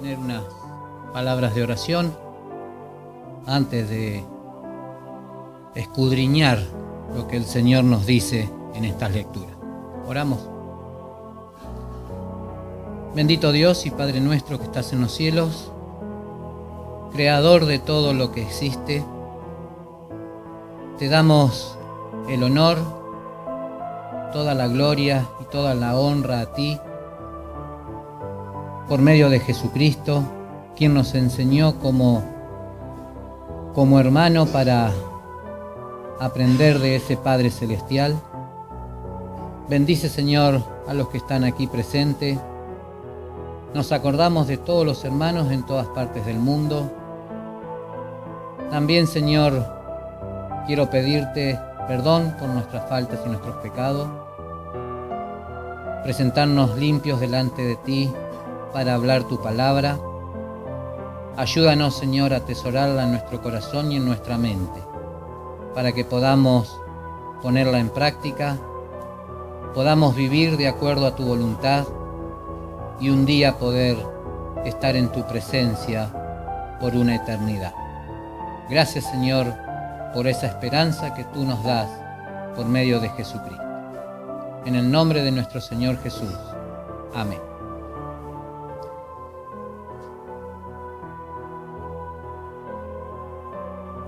tener unas palabras de oración antes de escudriñar lo que el Señor nos dice en estas lecturas. Oramos. Bendito Dios y Padre nuestro que estás en los cielos, Creador de todo lo que existe, te damos el honor, toda la gloria y toda la honra a ti, por medio de Jesucristo, quien nos enseñó como hermano para aprender de ese Padre Celestial. Bendice, Señor, a los que están aquí presentes. Nos acordamos de todos los hermanos en todas partes del mundo. También, Señor, quiero pedirte perdón por nuestras faltas y nuestros pecados. Presentarnos limpios delante de ti para hablar tu palabra. Ayúdanos, Señor, a atesorarla en nuestro corazón y en nuestra mente, para que podamos ponerla en práctica, podamos vivir de acuerdo a tu voluntad y un día poder estar en tu presencia por una eternidad. Gracias, Señor, por esa esperanza que tú nos das por medio de Jesucristo. En el nombre de nuestro Señor Jesús. Amén.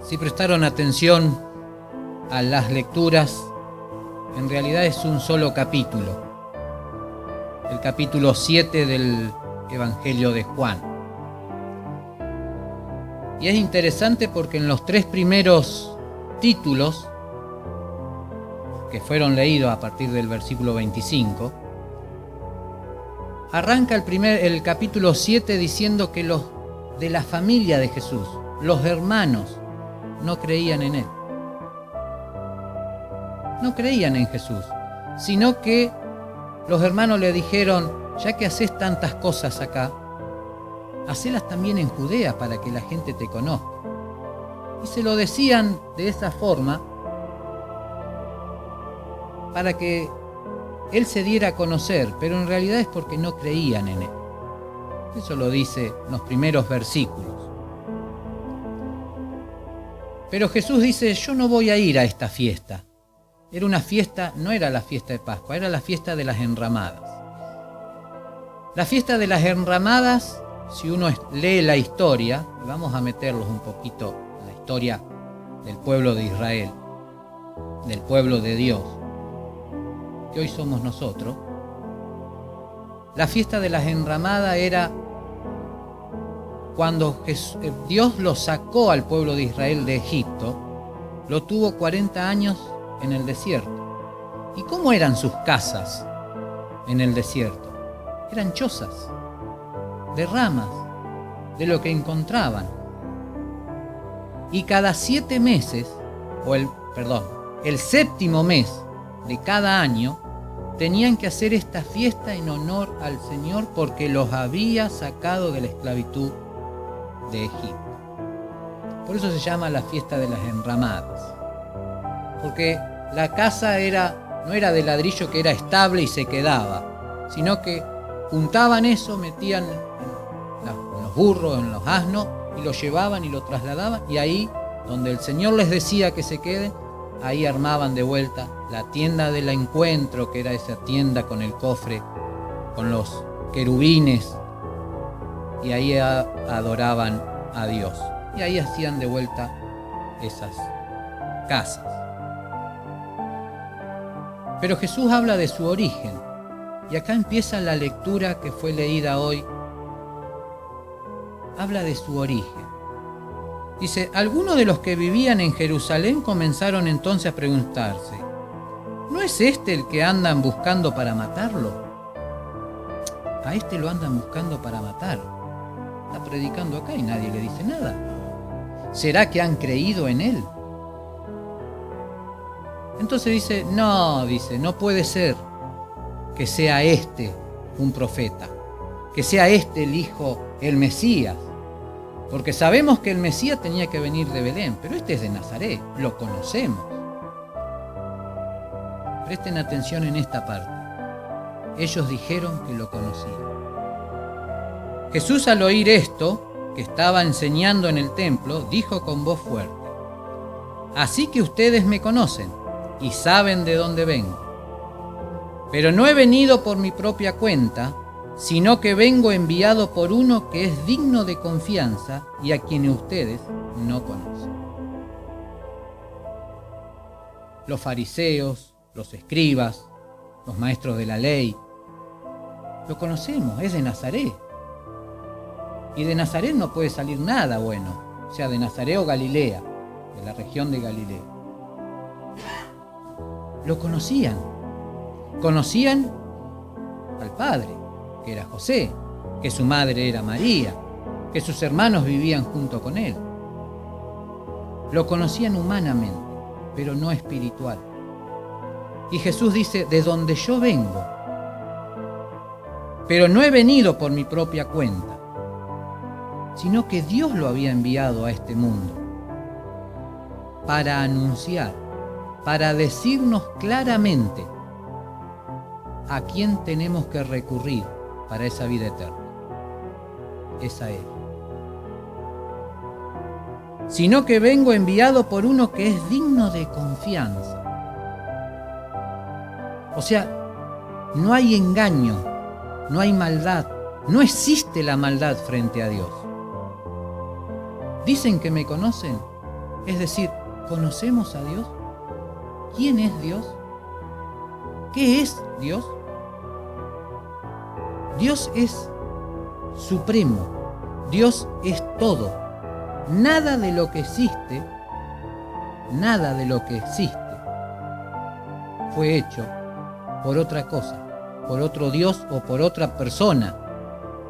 Si prestaron atención a las lecturas, en realidad es un solo capítulo, el capítulo 7 del Evangelio de Juan. Y es interesante porque en los 3 primeros títulos, que fueron leídos a partir del versículo 25, arranca el capítulo 7 diciendo que los de la familia de Jesús, los hermanos, no creían en él. No creían en Jesús, sino que los hermanos le dijeron: ya que haces tantas cosas acá, hacelas también en Judea para que la gente te conozca. Y se lo decían de esa forma para que él se diera a conocer, pero en realidad es porque no creían en él. Eso lo dice en los primeros versículos. Pero Jesús dice: yo no voy a ir a esta fiesta. Era una fiesta, no era la fiesta de Pascua, era la fiesta de las enramadas. La fiesta de las enramadas, si uno lee la historia, y vamos a meterlos un poquito en la historia del pueblo de Israel, del pueblo de Dios, que hoy somos nosotros. La fiesta de las enramadas era cuando Dios lo sacó al pueblo de Israel de Egipto, lo tuvo 40 años en el desierto. ¿Y cómo eran sus casas en el desierto? Eran chozas, de ramas, de lo que encontraban. Y cada 7 meses, el séptimo mes de cada año, tenían que hacer esta fiesta en honor al Señor porque los había sacado de la esclavitud de Egipto. Por eso se llama la fiesta de las enramadas, porque la casa no era de ladrillo que era estable y se quedaba, sino que juntaban eso, metían en los burros, en los asnos, y lo llevaban y lo trasladaban, y ahí donde el Señor les decía que se queden, ahí armaban de vuelta la tienda del encuentro, que era esa tienda con el cofre, con los querubines, y ahí adoraban a Dios. Y ahí hacían de vuelta esas casas. Pero Jesús habla de su origen. Y acá empieza la lectura que fue leída hoy. Habla de su origen. Dice: algunos de los que vivían en Jerusalén comenzaron entonces a preguntarse: ¿no es este el que andan buscando para matarlo? A este lo andan buscando para matar. Está predicando acá y nadie le dice nada. ¿Será que han creído en él? Entonces dice, no puede ser que sea este un profeta, que sea este el Hijo, el Mesías, porque sabemos que el Mesías tenía que venir de Belén, pero este es de Nazaret, lo conocemos. Presten atención en esta parte. Ellos dijeron que lo conocían. Jesús, al oír esto, que estaba enseñando en el templo, dijo con voz fuerte: Así que ustedes me conocen y saben de dónde vengo. Pero no he venido por mi propia cuenta, sino que vengo enviado por uno que es digno de confianza y a quien ustedes no conocen. Los fariseos, los escribas, los maestros de la ley, lo conocemos, es de Nazaret. Y de Nazaret no puede salir nada bueno, o sea, de Nazaret o Galilea, de la región de Galilea. Lo conocían al padre, que era José, que su madre era María, que sus hermanos vivían junto con él. Lo conocían humanamente, pero no espiritual. Y Jesús dice: de donde yo vengo, pero no he venido por mi propia cuenta, sino que Dios lo había enviado a este mundo para anunciar, para decirnos claramente a quién tenemos que recurrir para esa vida eterna. Es a Él. Sino que vengo enviado por uno que es digno de confianza. O sea, no hay engaño, no hay maldad, no existe la maldad frente a Dios. Dicen que me conocen, es decir, ¿conocemos a Dios? ¿Quién es Dios? ¿Qué es Dios? Dios es supremo, Dios es todo. Nada de lo que existe fue hecho por otra cosa, por otro Dios o por otra persona.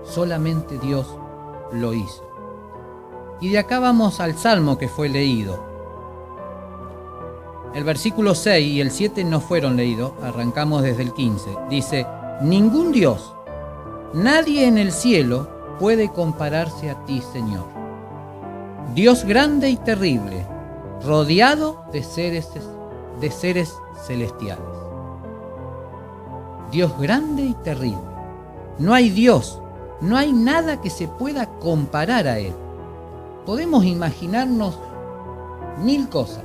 Solamente Dios lo hizo. Y de acá vamos al Salmo que fue leído. El versículo 6 y el 7 no fueron leídos, arrancamos desde el 15. Dice: ningún Dios, nadie en el cielo puede compararse a ti, Señor. Dios grande y terrible, rodeado de seres celestiales. Dios grande y terrible. No hay Dios, no hay nada que se pueda comparar a Él. Podemos imaginarnos 1000 cosas,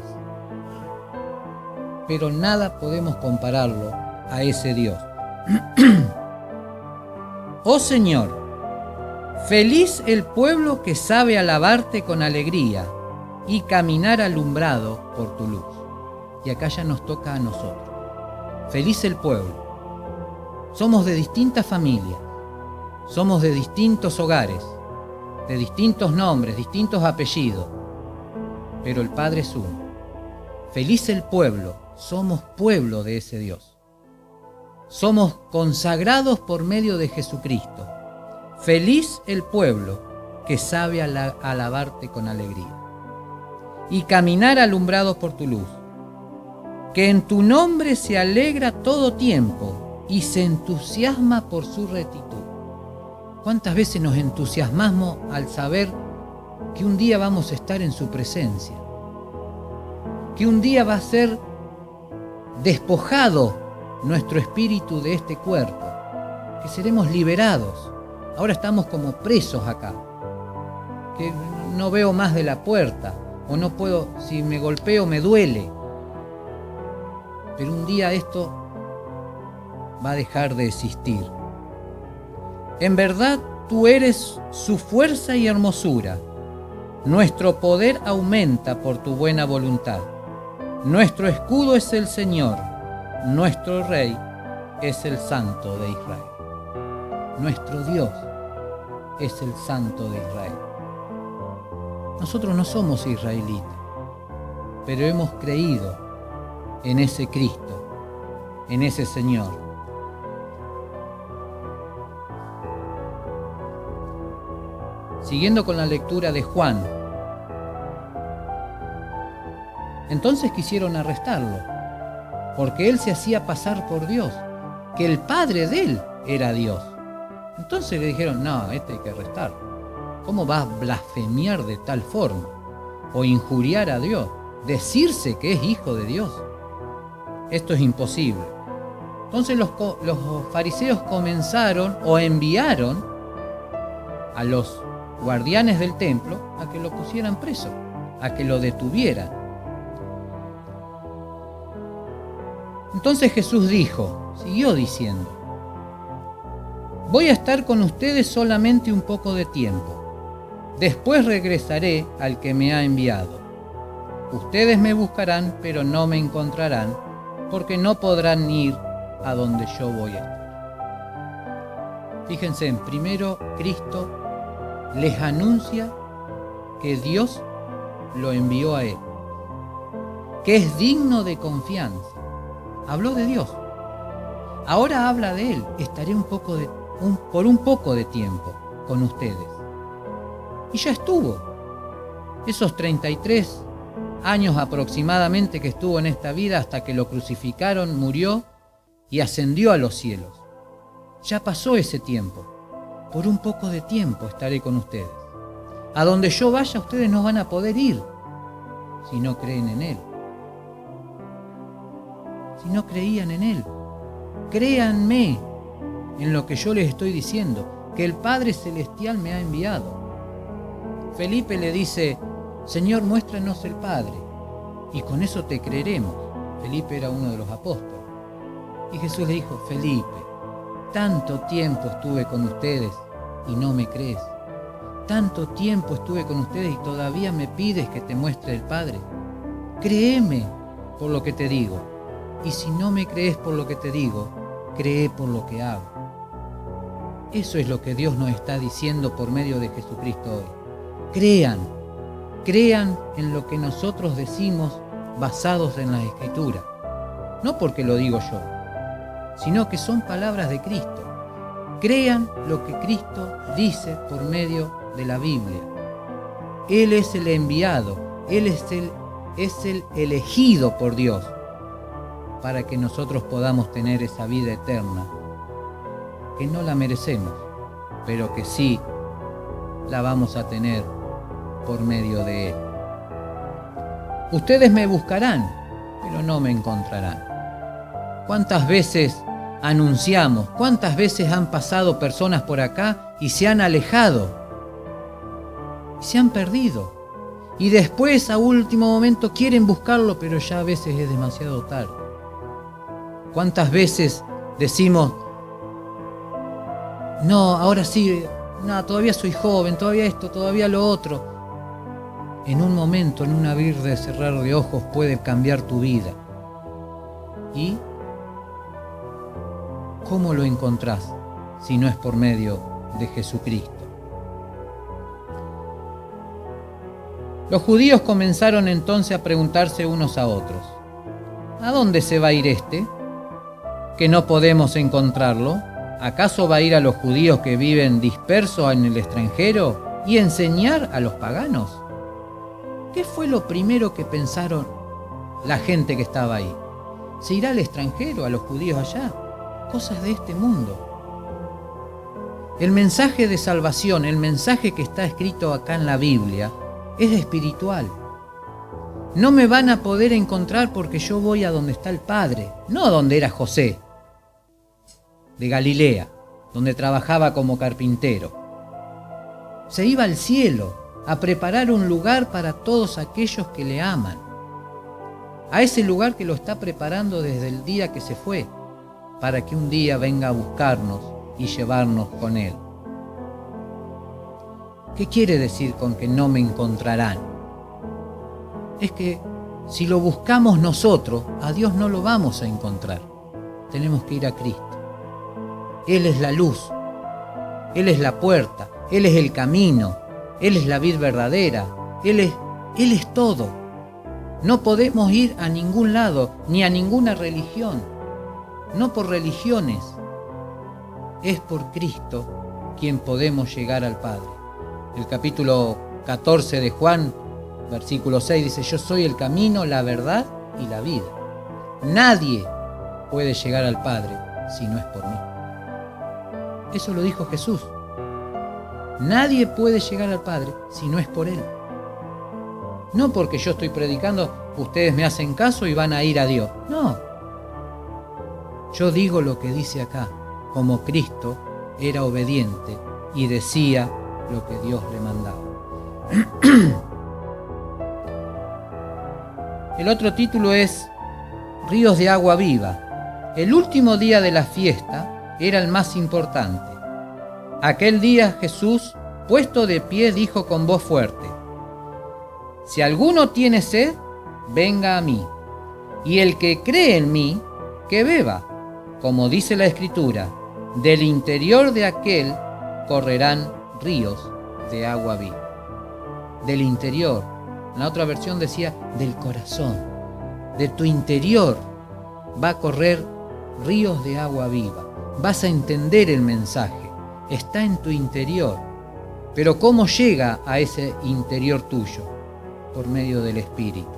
pero nada podemos compararlo a ese Dios. Oh Señor, feliz el pueblo que sabe alabarte con alegría y caminar alumbrado por tu luz. Y acá ya nos toca a nosotros. Feliz el pueblo. Somos de distintas familias, somos de distintos hogares, de distintos nombres, distintos apellidos, pero el Padre es uno. Feliz el pueblo, somos pueblo de ese Dios. Somos consagrados por medio de Jesucristo. Feliz el pueblo que sabe alabarte con alegría y caminar alumbrados por tu luz, que en tu nombre se alegra todo tiempo y se entusiasma por su rectitud. ¿Cuántas veces nos entusiasmamos al saber que un día vamos a estar en su presencia? Que un día va a ser despojado nuestro espíritu de este cuerpo, que seremos liberados. Ahora estamos como presos acá, que no veo más de la puerta, o no puedo, si me golpeo me duele. Pero un día esto va a dejar de existir. En verdad, tú eres su fuerza y hermosura. Nuestro poder aumenta por tu buena voluntad. Nuestro escudo es el Señor. Nuestro Rey es el Santo de Israel. Nuestro Dios es el Santo de Israel. Nosotros no somos israelitas, pero hemos creído en ese Cristo, en ese Señor. Siguiendo con la lectura de Juan. Entonces quisieron arrestarlo, porque él se hacía pasar por Dios, que el padre de él era Dios. Entonces le dijeron: no, hay que arrestarlo. ¿Cómo va a blasfemiar de tal forma? O injuriar a Dios, decirse que es hijo de Dios. Esto es imposible. Entonces los fariseos comenzaron o enviaron a los guardianes del templo a que lo pusieran preso, a que lo detuvieran. Entonces Jesús siguió diciendo: voy a estar con ustedes solamente un poco de tiempo. Después regresaré al que me ha enviado. Ustedes me buscarán, pero no me encontrarán, porque no podrán ir a donde yo voy a estar. Fíjense, primero Cristo les anuncia que Dios lo envió a Él, que es digno de confianza. Habló de Dios. Ahora habla de Él. Estaré por un poco de tiempo con ustedes. Y ya estuvo. Esos 33 años aproximadamente que estuvo en esta vida hasta que lo crucificaron, murió y ascendió a los cielos. Ya pasó ese tiempo. Por un poco de tiempo estaré con ustedes. A donde yo vaya, ustedes no van a poder ir si no creen en Él. Si no creían en Él. Créanme en lo que yo les estoy diciendo, que el Padre Celestial me ha enviado. Felipe le dice: Señor, muéstranos el Padre, y con eso te creeremos. Felipe era uno de los apóstoles. Y Jesús le dijo: Felipe, tanto tiempo estuve con ustedes y no me crees. Tanto tiempo estuve con ustedes y todavía me pides que te muestre el Padre. Créeme por lo que te digo. Y si no me crees por lo que te digo, cree por lo que hago. Eso es lo que Dios nos está diciendo por medio de Jesucristo hoy. Crean en lo que nosotros decimos basados en la Escritura. No porque lo digo yo, sino que son palabras de Cristo. Crean lo que Cristo dice por medio de la Biblia. Él es el enviado, Él es el elegido por Dios para que nosotros podamos tener esa vida eterna, que no la merecemos, pero que sí la vamos a tener por medio de Él. Ustedes me buscarán, pero no me encontrarán. ¿Cuántas veces anunciamos? ¿Cuántas veces han pasado personas por acá y se han alejado? Se han perdido. Y después, a último momento, quieren buscarlo, pero ya a veces es demasiado tarde. ¿Cuántas veces decimos: no, ahora sí, no, todavía soy joven, todavía esto, todavía lo otro? En un momento, en un abrir de cerrar de ojos, puede cambiar tu vida. ¿Y cómo lo encontrás si no es por medio de Jesucristo? Los judíos comenzaron entonces a preguntarse unos a otros: ¿a dónde se va a ir este? ¿Que no podemos encontrarlo? ¿Acaso va a ir a los judíos que viven dispersos en el extranjero y enseñar a los paganos? ¿Qué fue lo primero que pensaron la gente que estaba ahí? ¿Se irá al extranjero, a los judíos allá? Cosas de este mundo. El mensaje de salvación, el mensaje que está escrito acá en la Biblia, es espiritual. No me van a poder encontrar porque yo voy a donde está el Padre, no a donde era José, de Galilea, donde trabajaba como carpintero. Se iba al cielo a preparar un lugar para todos aquellos que le aman. A ese lugar que lo está preparando desde el día que se fue, para que un día venga a buscarnos y llevarnos con Él. ¿Qué quiere decir con que no me encontrarán? Es que si lo buscamos nosotros, a Dios no lo vamos a encontrar. Tenemos que ir a Cristo. Él es la luz, Él es la puerta, Él es el camino, Él es la vid verdadera, Él es todo. No podemos ir a ningún lado, ni a ninguna religión, no por religiones. Es por Cristo quien podemos llegar al Padre. El capítulo 14 de Juan, versículo 6 dice: yo soy el camino, la verdad y la vida. Nadie puede llegar al Padre si no es por mí. Eso lo dijo Jesús. Nadie puede llegar al Padre si no es por Él. No porque yo estoy predicando, ustedes me hacen caso y van a ir a Dios. No. Yo digo lo que dice acá, como Cristo era obediente y decía lo que Dios le mandaba. El otro título es Ríos de agua viva. El último día de la fiesta era el más importante. Aquel día Jesús, puesto de pie, dijo con voz fuerte: si alguno tiene sed, venga a mí, y el que cree en mí, que beba. Como dice la Escritura, del interior de aquel correrán ríos de agua viva. Del interior. En la otra versión decía del corazón. De tu interior va a correr ríos de agua viva. Vas a entender el mensaje. Está en tu interior. Pero ¿cómo llega a ese interior tuyo? Por medio del Espíritu.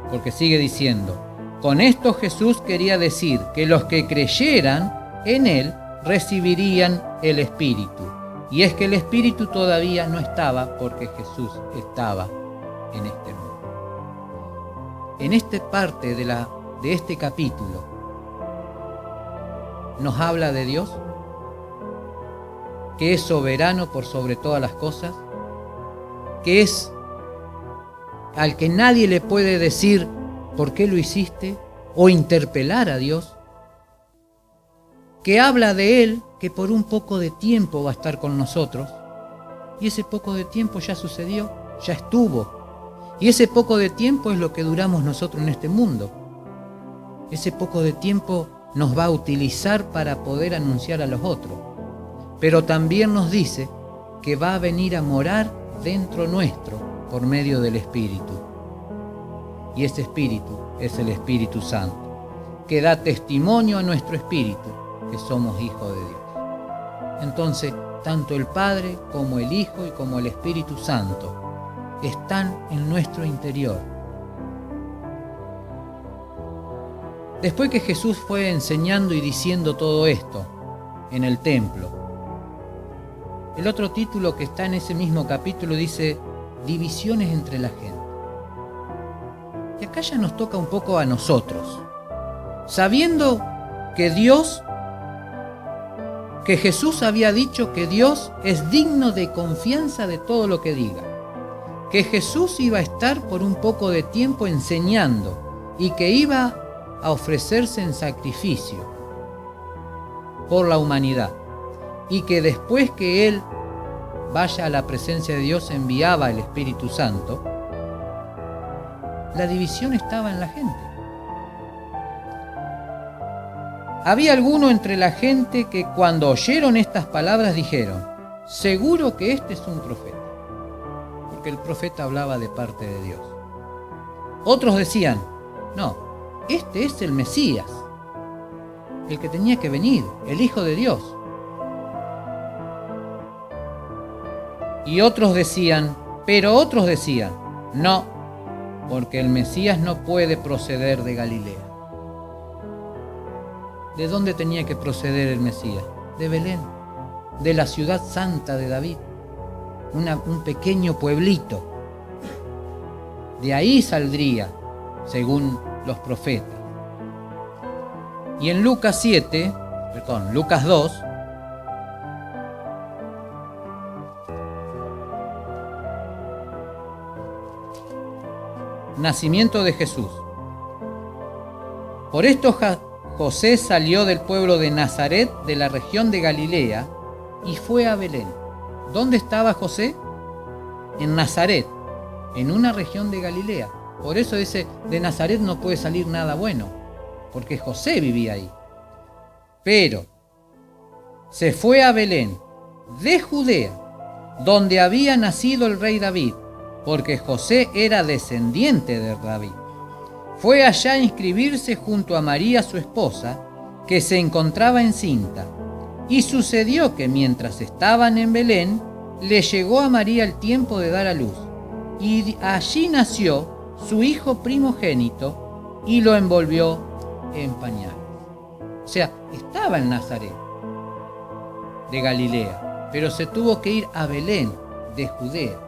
Porque sigue diciendo: con esto Jesús quería decir que los que creyeran en Él recibirían el Espíritu. Y es que el Espíritu todavía no estaba, porque Jesús estaba en este mundo. En esta parte de este capítulo nos habla de Dios, que es soberano por sobre todas las cosas, que es al que nadie le puede decir ¿por qué lo hiciste? O interpelar a Dios, que habla de Él, que por un poco de tiempo va a estar con nosotros, y ese poco de tiempo ya sucedió, ya estuvo, y ese poco de tiempo es lo que duramos nosotros en este mundo. Ese poco de tiempo nos va a utilizar para poder anunciar a los otros, pero también nos dice que va a venir a morar dentro nuestro por medio del Espíritu. Y ese Espíritu es el Espíritu Santo, que da testimonio a nuestro espíritu que somos hijos de Dios. Entonces, tanto el Padre como el Hijo y como el Espíritu Santo están en nuestro interior. Después que Jesús fue enseñando y diciendo todo esto en el templo, el otro título que está en ese mismo capítulo dice divisiones entre la gente. Y acá ya nos toca un poco a nosotros, sabiendo que Jesús había dicho que Dios es digno de confianza de todo lo que diga, que Jesús iba a estar por un poco de tiempo enseñando y que iba a ofrecerse en sacrificio por la humanidad, y que después que Él vaya a la presencia de Dios enviaba el Espíritu Santo. La división estaba en la gente. Había alguno entre la gente que cuando oyeron estas palabras dijeron: seguro que este es un profeta, porque el profeta hablaba de parte de Dios. Otros decían: no, este es el Mesías, el que tenía que venir, el Hijo de Dios. Y otros decían, no, porque el Mesías no puede proceder de Galilea. ¿De dónde tenía que proceder el Mesías? De Belén, de la ciudad santa de David, un pequeño pueblito. De ahí saldría, según los profetas. Y en Lucas 2, nacimiento de Jesús. Por esto José salió del pueblo de Nazaret, de la región de Galilea, y fue a Belén. ¿Dónde estaba José? En Nazaret, en una región de Galilea. Por eso dice, de Nazaret no puede salir nada bueno, porque José vivía ahí. Pero se fue a Belén, de Judea, donde había nacido el rey David, porque José era descendiente de David. Fue allá a inscribirse junto a María, su esposa, que se encontraba encinta. Y sucedió que mientras estaban en Belén, le llegó a María el tiempo de dar a luz. Y allí nació su hijo primogénito y lo envolvió en pañales. O sea, estaba en Nazaret, de Galilea, pero se tuvo que ir a Belén, de Judea.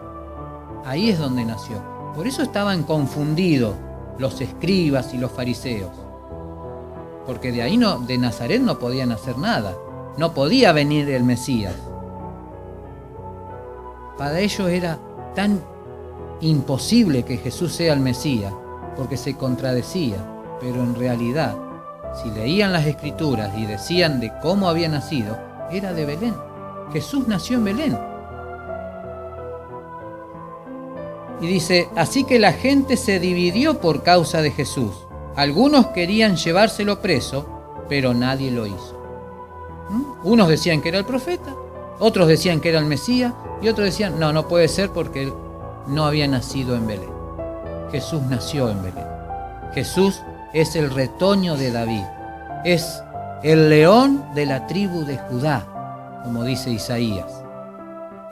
Ahí es donde nació. Por eso estaban confundidos los escribas y los fariseos, porque de Nazaret no podían hacer nada, no podía venir el Mesías, Para ellos era tan imposible que Jesús sea el Mesías, porque se contradecía, pero en realidad, si leían las Escrituras y decían de cómo había nacido, era de Belén. Jesús nació en Belén. Y dice, así que la gente se dividió por causa de Jesús. Algunos querían llevárselo preso, pero nadie lo hizo. Unos decían que era el profeta, otros decían que era el Mesías, y otros decían, no puede ser porque él no había nacido en Belén. Jesús nació en Belén. Jesús es el retoño de David, es el león de la tribu de Judá, como dice Isaías.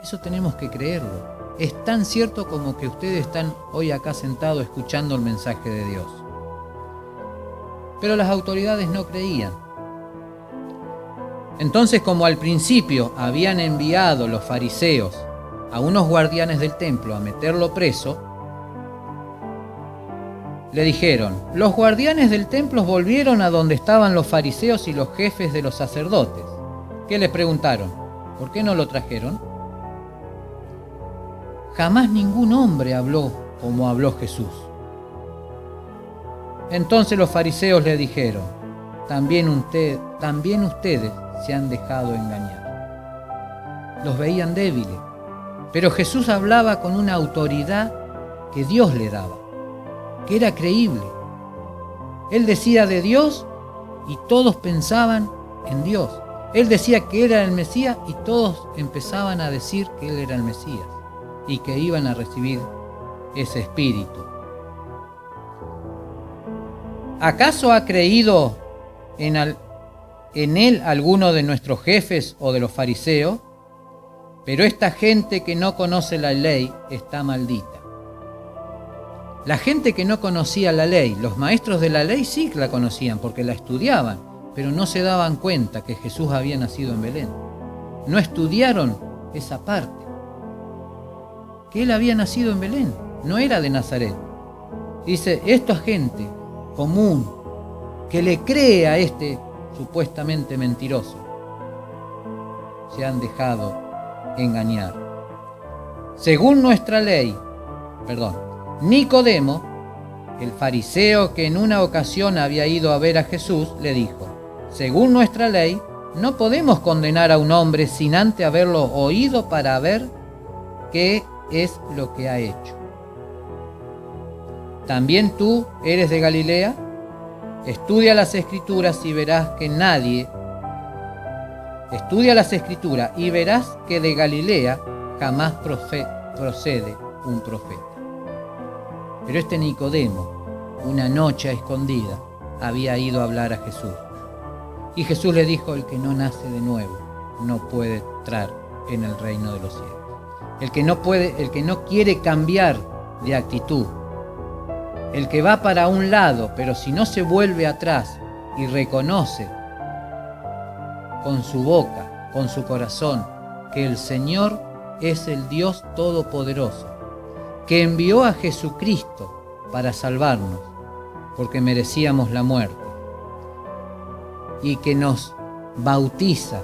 Eso tenemos que creerlo. Es tan cierto como que ustedes están hoy acá sentados escuchando el mensaje de Dios. Pero las autoridades no creían. Entonces, como al principio habían enviado los fariseos a unos guardianes del templo a meterlo preso, le dijeron, los guardianes del templo volvieron a donde estaban los fariseos y los jefes de los sacerdotes. ¿Qué les preguntaron? ¿Por qué no lo trajeron? Jamás ningún hombre habló como habló Jesús. Entonces los fariseos le dijeron, también ustedes se han dejado engañar. Los veían débiles, pero Jesús hablaba con una autoridad que Dios le daba, que era creíble. Él decía de Dios y todos pensaban en Dios. Él decía que era el Mesías y todos empezaban a decir que Él era el Mesías y que iban a recibir ese espíritu. ¿Acaso ha creído en Él alguno de nuestros jefes o de los fariseos? Pero esta gente que no conoce la ley está maldita. La gente que no conocía la ley, los maestros de la ley sí que la conocían porque la estudiaban, pero no se daban cuenta que Jesús había nacido en Belén. No estudiaron esa parte, que Él había nacido en Belén, no era de Nazaret. Dice, esta gente común que le cree a este supuestamente mentiroso, se han dejado engañar. Según nuestra ley, Nicodemo, el fariseo que en una ocasión había ido a ver a Jesús, le dijo, según nuestra ley, no podemos condenar a un hombre sin antes haberlo oído para ver qué es lo que ha hecho. ¿También tú eres de Galilea? Estudia las Escrituras y verás que de Galilea jamás procede un profeta. Pero este Nicodemo, una noche a escondida, había ido a hablar a Jesús. Y Jesús le dijo, el que no nace de nuevo no puede entrar en el reino de los cielos. El que no quiere cambiar de actitud, el que va para un lado, pero si no se vuelve atrás y reconoce con su boca, con su corazón, que el Señor es el Dios Todopoderoso, que envió a Jesucristo para salvarnos, porque merecíamos la muerte, y que nos bautiza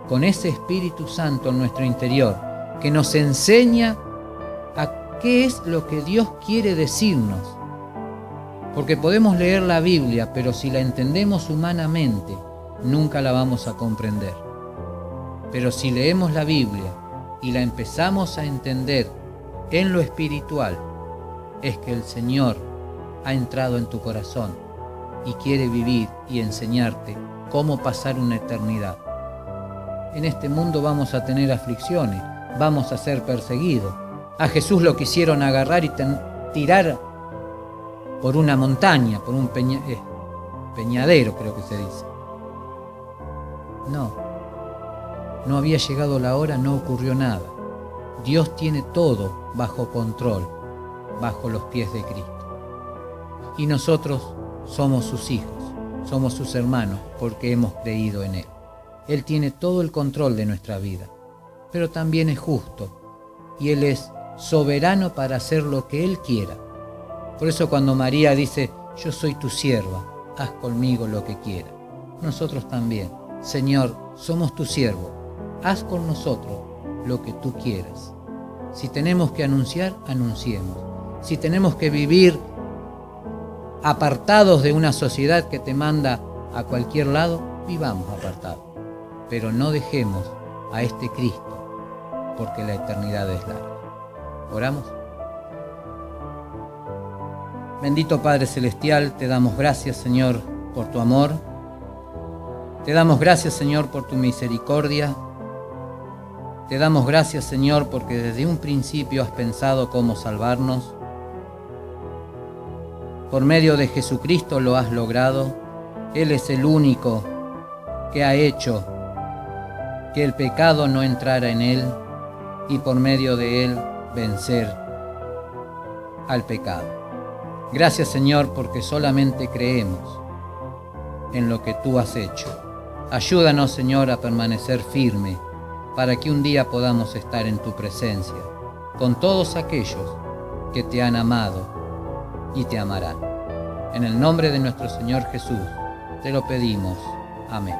con ese Espíritu Santo en nuestro interior, que nos enseña a qué es lo que Dios quiere decirnos. Porque podemos leer la Biblia, pero si la entendemos humanamente, nunca la vamos a comprender. Pero si leemos la Biblia y la empezamos a entender en lo espiritual, es que el Señor ha entrado en tu corazón y quiere vivir y enseñarte cómo pasar una eternidad. En este mundo vamos a tener aflicciones, vamos a ser perseguidos. A Jesús lo quisieron agarrar y tirar por una montaña, por un peñadero, creo que se dice. No había llegado la hora, no ocurrió nada. Dios tiene todo bajo control, bajo los pies de Cristo. Y nosotros somos sus hijos, somos sus hermanos, porque hemos creído en Él. Él tiene todo el control de nuestra vida, pero también es justo, y Él es soberano para hacer lo que Él quiera. Por eso cuando María dice, yo soy tu sierva, haz conmigo lo que quieras. Nosotros también, Señor, somos tu siervo, haz con nosotros lo que tú quieras. Si tenemos que anunciar, anunciemos. Si tenemos que vivir apartados de una sociedad que te manda a cualquier lado, vivamos apartados. Pero no dejemos a este Cristo, porque la eternidad es larga. ¿Oramos? Bendito Padre Celestial, te damos gracias, Señor, por tu amor. Te damos gracias, Señor, por tu misericordia. Te damos gracias, Señor, porque desde un principio has pensado cómo salvarnos. Por medio de Jesucristo lo has logrado. Él es el único que ha hecho que el pecado no entrara en él y por medio de él vencer al pecado. Gracias, Señor, porque solamente creemos en lo que tú has hecho. Ayúdanos, Señor, a permanecer firme para que un día podamos estar en tu presencia con todos aquellos que te han amado y te amarán. En el nombre de nuestro Señor Jesús te lo pedimos. Amén.